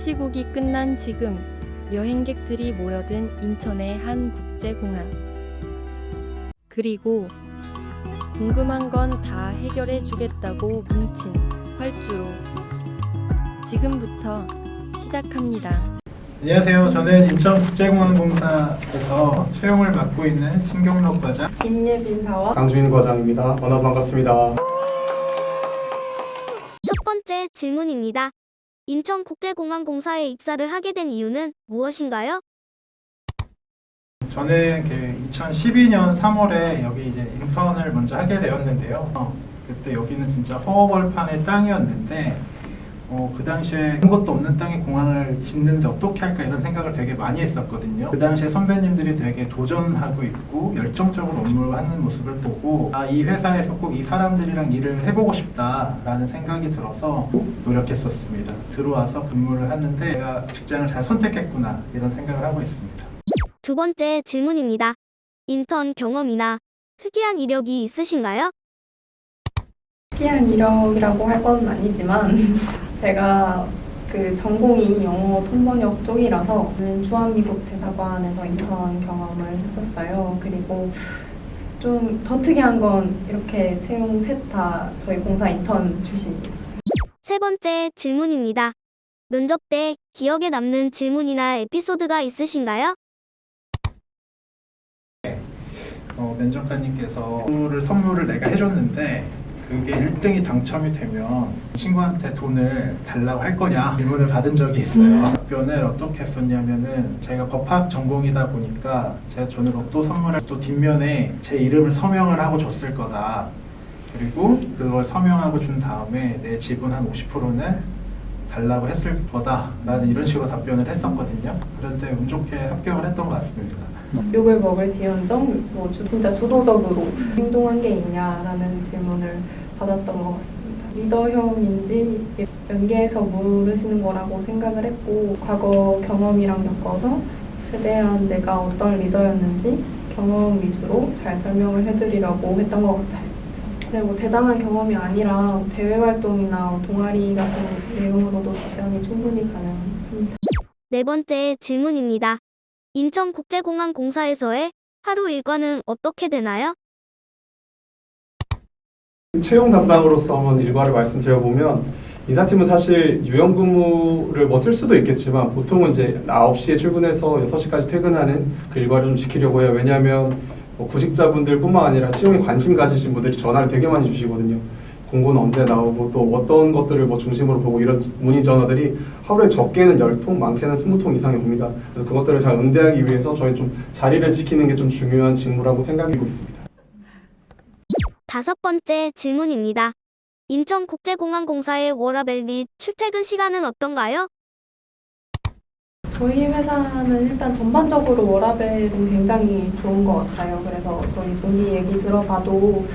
시국이 끝난 지금 여행객들이 모여든 인천의 한 국제공항. 그리고 궁금한 건 다 해결해 주겠다고 뭉친 활주로. 지금부터 시작합니다. 안녕하세요. 저는 인천국제공항공사에서 채용을 맡고 있는 신경록 과장, 임예빈 사원, 강주인 과장입니다. 만나서 반갑습니다. 첫 번째 질문입니다. 인천국제공항공사에 입사를 하게 된 이유는 무엇인가요? 저는 2012년 3월에 여기 이제 인턴을 먼저 하게 되었는데요. 그때 여기는 진짜 허허벌판의 땅이었는데 그 당시에 아무것도 없는 땅에 공항을 짓는데 어떻게 할까 이런 생각을 되게 많이 했었거든요. 그 당시에 선배님들이 되게 도전하고 있고 열정적으로 업무를 하는 모습을 보고 이 회사에서 꼭 이 사람들이랑 일을 해보고 싶다라는 생각이 들어서 노력했었습니다. 들어와서 근무를 하는데 내가 직장을 잘 선택했구나 이런 생각을 하고 있습니다. 두 번째 질문입니다. 인턴 경험이나 특이한 이력이 있으신가요? 특이한 이력이라고 할 건 아니지만 제가 전공이 영어 통번역 쪽이라서 주한미국 대사관에서 인턴 경험을 했었어요. 그리고 좀 더 특이한 건 이렇게 채용 셋 다 저희 공사 인턴 출신입니다. 세 번째 질문입니다. 면접 때 기억에 남는 질문이나 에피소드가 있으신가요? 면접관님께서 선물을 내가 해줬는데 그게 1등이 당첨이 되면 친구한테 돈을 달라고 할 거냐 질문을 받은 적이 있어요. 답변을 어떻게 했었냐면은 제가 법학 전공이다 보니까 저는 로또 선물을 또 뒷면에 제 이름을 서명을 하고 줬을 거다. 그리고 그걸 서명하고 준 다음에 내 지분 한 50%는 달라고 했을 거다 라는 이런 식으로 답변을 했었거든요. 그런데 운 좋게 합격을 했던 것 같습니다. 욕을 먹을지언정 진짜 주도적으로 행동한 게 있냐라는 질문을 받았던 것 같습니다. 리더형인지 연계해서 물으시는 거라고 생각을 했고 과거 경험이랑 엮어서 최대한 내가 어떤 리더였는지 경험 위주로 잘 설명을 해드리려고 했던 것 같아요. 근데 대단한 경험이 아니라 대외 활동이나 동아리 같은 내용으로도 답변이 충분히 가능합니다. 네 번째 질문입니다. 인천국제공항공사에서의 하루 일과는 어떻게 되나요? 채용 담당으로서 한번 일과를 말씀드려보면 인사팀은 사실 유연근무를 쓸 수도 있겠지만 보통은 이제 9시에 출근해서 6시까지 퇴근하는 그 일과를 좀 지키려고 해요. 왜냐하면 구직자분들뿐만 아니라 채용에 관심 가지신 분들이 전화를 되게 많이 주시거든요. 공고는 언제 나오고 또 어떤 것들을 중심으로 보고 이런 문의 전화들이 하루에 적게는 10통, 많게는 20통 이상이 옵니다. 그래서 그것들을 잘 응대하기 위해서 저희 좀 자리를 지키는 게 좀 중요한 직무라고 생각하고 있습니다. 다섯 번째 질문입니다. 인천국제공항공사의 워라밸 및 출퇴근 시간은 어떤가요? 저희 회사는 일단 전반적으로 워라밸은 굉장히 좋은 것 같아요. 그래서 저희 동기 얘기 들어봐도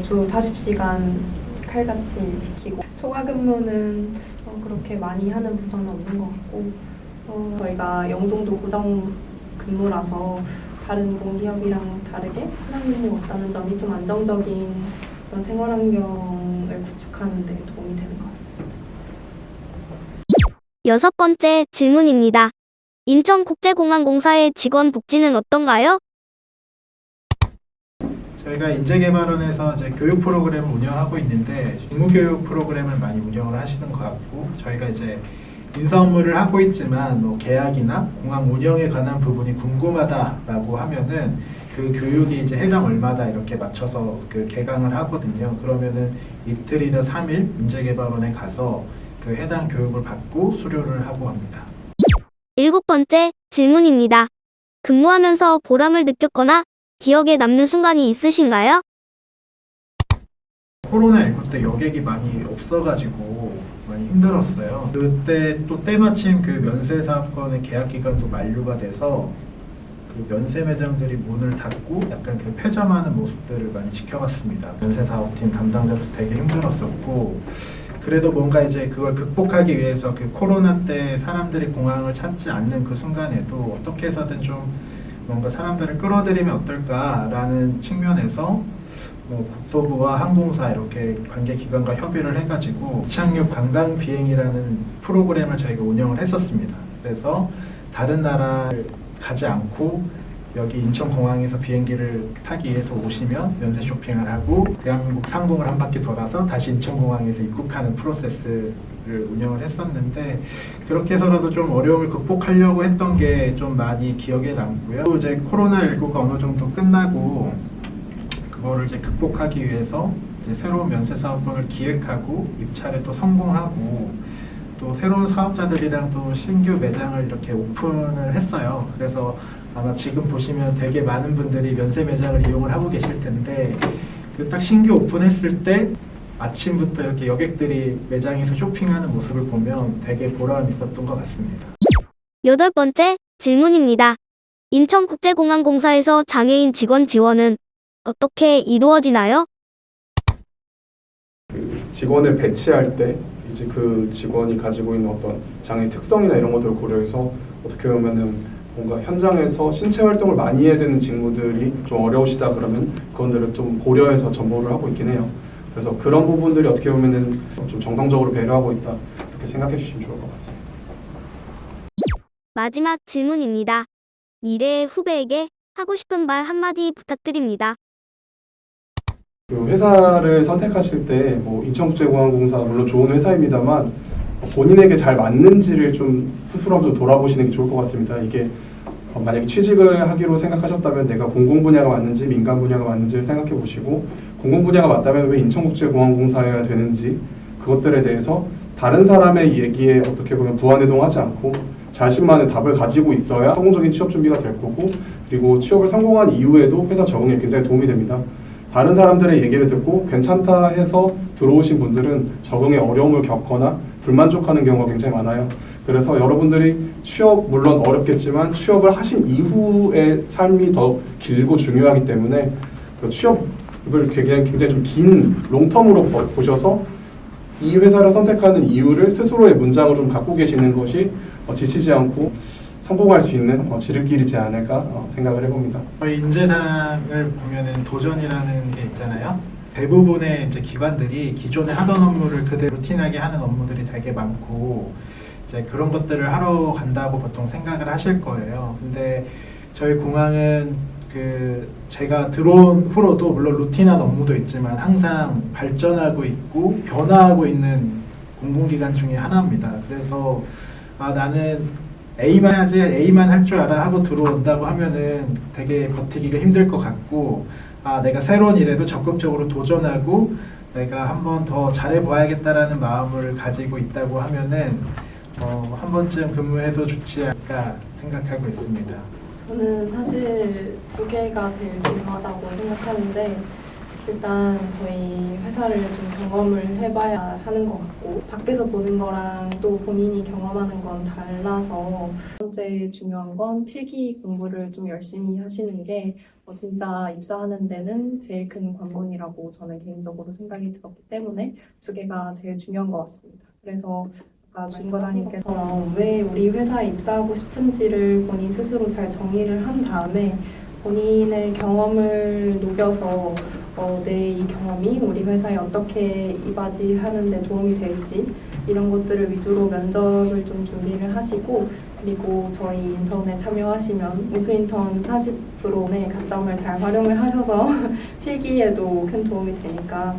주 40시간 칼같이 지키고 초과 근무는 그렇게 많이 하는 부서는 없는 것 같고 저희가 영종도 고정 근무라서 다른 공기업이랑 다르게 수당 근무가 없다는 점이 좀 안정적인 그런 생활 환경을 구축하는 데 도움이 되는 것 같습니다. 여섯 번째 질문입니다. 인천국제공항공사의 직원 복지는 어떤가요? 저희가 인재개발원에서 이제 교육 프로그램을 운영하고 있는데 직무교육 프로그램을 많이 운영을 하시는 것 같고 저희가 이제 인사 업무를 하고 있지만 계약이나 공항 운영에 관한 부분이 궁금하다라고 하면은 그 교육이 이제 해당 얼마다 이렇게 맞춰서 개강을 하거든요. 그러면은 이틀이나 3일 인재개발원에 가서 그 해당 교육을 받고 수료를 하고 합니다. 일곱 번째 질문입니다. 근무하면서 보람을 느꼈거나 기억에 남는 순간이 있으신가요? 코로나19 때 여객이 많이 없어가지고 많이 힘들었어요. 그때 또 때마침 면세 사업권의 계약 기간도 만료가 돼서 면세 매장들이 문을 닫고 약간 폐점하는 모습들을 많이 지켜봤습니다. 면세 사업팀 담당자로서 되게 힘들었었고 그래도 뭔가 이제 그걸 극복하기 위해서 코로나 때 사람들이 공항을 찾지 않는 그 순간에도 어떻게 해서든 좀 뭔가 사람들을 끌어들이면 어떨까라는 측면에서 뭐 국토부와 항공사 이렇게 관계기관과 협의를 해가지고 이착륙 관광 비행이라는 프로그램을 저희가 운영을 했었습니다. 그래서 다른 나라를 가지 않고 여기 인천공항에서 비행기를 타기 위해서 오시면 면세 쇼핑을 하고 대한민국 상공을 한 바퀴 돌아서 다시 인천공항에서 입국하는 프로세스를 운영을 했었는데, 그렇게 해서라도 좀 어려움을 극복하려고 했던 게 좀 많이 기억에 남고요. 또 이제 코로나19가 어느 정도 끝나고 그거를 이제 극복하기 위해서 이제 새로운 면세 사업권을 기획하고 입찰에 또 성공하고 또 새로운 사업자들이랑 또 신규 매장을 이렇게 오픈을 했어요. 그래서 아마 지금 보시면 되게 많은 분들이 면세 매장을 이용을 하고 계실 텐데, 그 딱 신규 오픈했을 때 아침부터 이렇게 여객들이 매장에서 쇼핑하는 모습을 보면 되게 보람 있었던 것 같습니다. 8번째 질문입니다. 인천국제공항공사에서 장애인 직원 지원은 어떻게 이루어지나요? 그 직원을 배치할 때 이제 그 직원이 가지고 있는 어떤 장애 특성이나 이런 것들을 고려해서 어떻게 보면은 뭔가 현장에서 신체 활동을 많이 해야 되는 직무들이 좀 어려우시다 그러면 그건들을 좀 고려해서 전보를 하고 있긴 해요. 그래서 그런 부분들이 어떻게 보면은 좀 정상적으로 배려하고 있다 이렇게 생각해 주시면 좋을 것 같습니다. 마지막 질문입니다. 미래의 후배에게 하고 싶은 말 한마디 부탁드립니다. 그 회사를 선택하실 때 뭐 인천국제공항공사 물론 좋은 회사입니다만 본인에게 잘 맞는지를 좀 스스로 한번 돌아보시는 게 좋을 것 같습니다. 이게 만약에 취직을 하기로 생각하셨다면 내가 공공 분야가 맞는지 민간 분야가 맞는지를 생각해 보시고, 공공 분야가 맞다면 왜 인천국제공항공사여야 되는지 그것들에 대해서 다른 사람의 얘기에 어떻게 보면 부안해동하지 않고 자신만의 답을 가지고 있어야 성공적인 취업 준비가 될 거고, 그리고 취업을 성공한 이후에도 회사 적응에 굉장히 도움이 됩니다. 다른 사람들의 얘기를 듣고 괜찮다 해서 들어오신 분들은 적응에 어려움을 겪거나 불만족하는 경우가 굉장히 많아요. 그래서 여러분들이 취업 물론 어렵겠지만 취업을 하신 이후의 삶이 더 길고 중요하기 때문에 그 취업을 굉장히 좀 긴 롱텀으로 보셔서 이 회사를 선택하는 이유를 스스로의 문장을 좀 갖고 계시는 것이 지치지 않고 성공할 수 있는 지름길이지 않을까 생각을 해봅니다. 저희 인재상을 보면은 도전이라는 게 있잖아요. 대부분의 이제 기관들이 기존에 하던 업무를 그대로 루틴하게 하는 업무들이 되게 많고 이제 그런 것들을 하러 간다고 보통 생각을 하실 거예요. 근데 저희 공항은 그 제가 들어온 후로도 물론 루틴한 업무도 있지만 항상 발전하고 있고 변화하고 있는 공공기관 중에 하나입니다. 그래서 나는 A만 하지 A만 할 줄 알아 하고 들어온다고 하면은 되게 버티기가 힘들 것 같고, 내가 새로운 일에도 적극적으로 도전하고 내가 한번 더 잘해봐야겠다라는 마음을 가지고 있다고 하면은 한 번쯤 근무해도 좋지 않을까 생각하고 있습니다. 저는 사실 두 개가 제일 중요하다고 생각하는데, 일단 저희 회사를 좀 경험을 해봐야 하는 것 같고, 밖에서 보는 거랑 또 본인이 경험하는 건 달라서 첫 번째 중요한 건 필기 공부를 좀 열심히 하시는 게 진짜 입사하는 데는 제일 큰 관건이라고 저는 개인적으로 생각이 들었기 때문에 두 개가 제일 중요한 것 같습니다. 그래서 아까 중과장님께서 왜 우리 회사에 입사하고 싶은지를 본인 스스로 잘 정의를 한 다음에 본인의 경험을 녹여서 내 이 경험이 우리 회사에 어떻게 이바지하는 데 도움이 될지 이런 것들을 위주로 면접을 좀 준비를 하시고, 그리고 저희 인턴에 참여하시면 우수인턴 40%의 가점을 잘 활용을 하셔서 필기에도 큰 도움이 되니까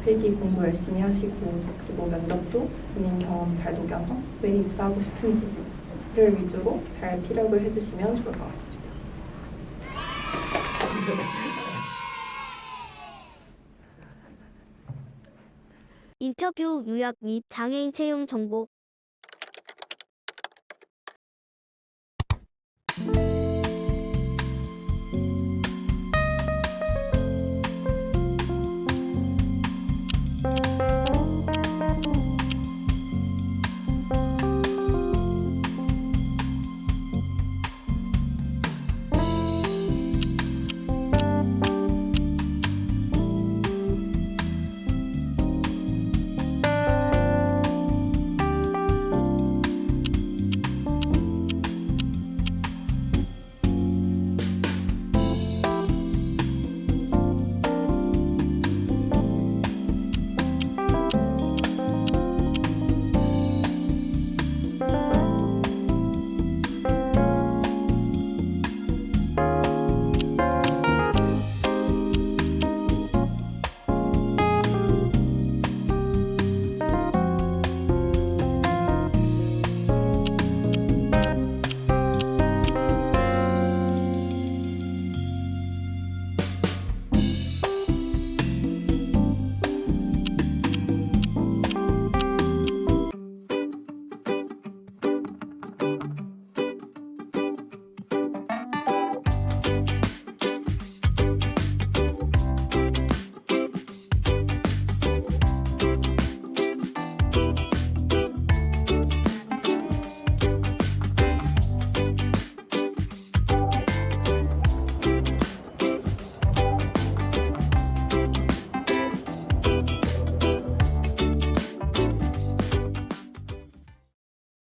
필기 공부 열심히 하시고, 그리고 면접도 본인 경험 잘 녹여서 왜 입사하고 싶은지를 위주로 잘 피력을 해주시면 좋을 것 같습니다. 인터뷰 요약 및 장애인 채용 정보